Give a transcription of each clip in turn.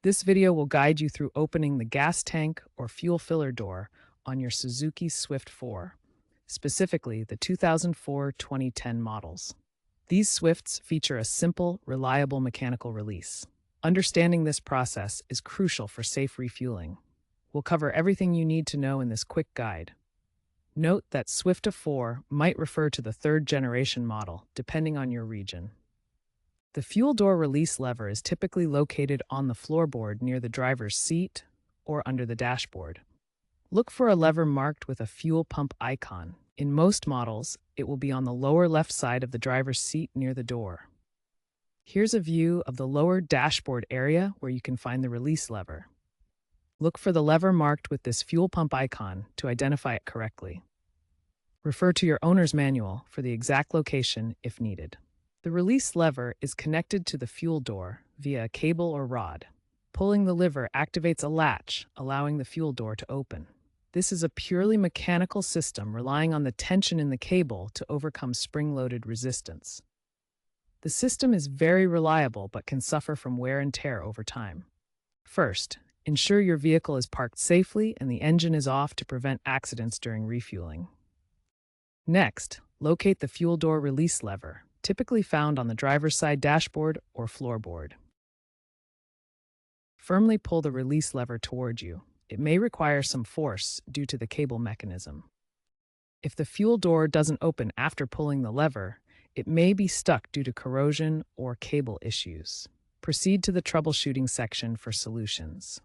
This video will guide you through opening the gas tank or fuel filler door on your Suzuki Swift IV, specifically the 2004-2010 models. These Swifts feature a simple, reliable mechanical release. Understanding this process is crucial for safe refueling. We'll cover everything you need to know in this quick guide. Note that Swift IV might refer to the third-generation model, depending on your region. The fuel door release lever is typically located on the floorboard near the driver's seat or under the dashboard. Look for a lever marked with a fuel pump icon. In most models, it will be on the lower left side of the driver's seat near the door. Here's a view of the lower dashboard area where you can find the release lever. Look for the lever marked with this fuel pump icon to identify it correctly. Refer to your owner's manual for the exact location if needed. The release lever is connected to the fuel door via a cable or rod. Pulling the lever activates a latch, allowing the fuel door to open. This is a purely mechanical system relying on the tension in the cable to overcome spring-loaded resistance. The system is very reliable but can suffer from wear and tear over time. First, ensure your vehicle is parked safely and the engine is off to prevent accidents during refueling. Next, locate the fuel door release lever, typically found on the driver's side dashboard or floorboard. Firmly pull the release lever toward you. It may require some force due to the cable mechanism. If the fuel door doesn't open after pulling the lever, it may be stuck due to corrosion or cable issues. Proceed to the troubleshooting section for solutions.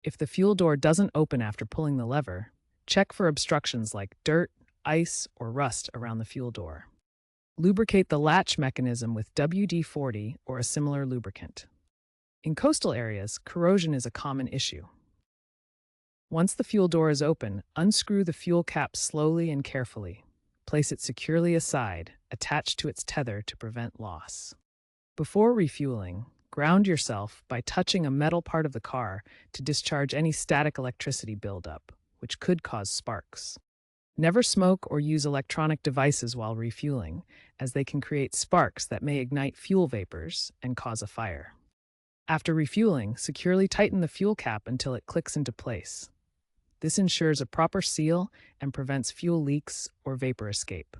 If the fuel door doesn't open after pulling the lever, check for obstructions like dirt, ice, or rust around the fuel door. Lubricate the latch mechanism with WD-40 or a similar lubricant. In coastal areas, corrosion is a common issue. Once the fuel door is open, unscrew the fuel cap slowly and carefully. Place it securely aside, attached to its tether to prevent loss. Before refueling, ground yourself by touching a metal part of the car to discharge any static electricity buildup, which could cause sparks. Never smoke or use electronic devices while refueling, as they can create sparks that may ignite fuel vapors and cause a fire. After refueling, securely tighten the fuel cap until it clicks into place. This ensures a proper seal and prevents fuel leaks or vapor escape.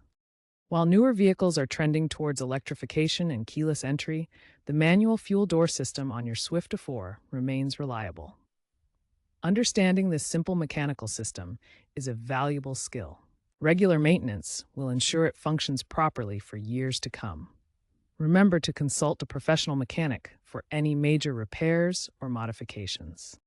While newer vehicles are trending towards electrification and keyless entry, the manual fuel door system on your Swift IV remains reliable. Understanding this simple mechanical system is a valuable skill. Regular maintenance will ensure it functions properly for years to come. Remember to consult a professional mechanic for any major repairs or modifications.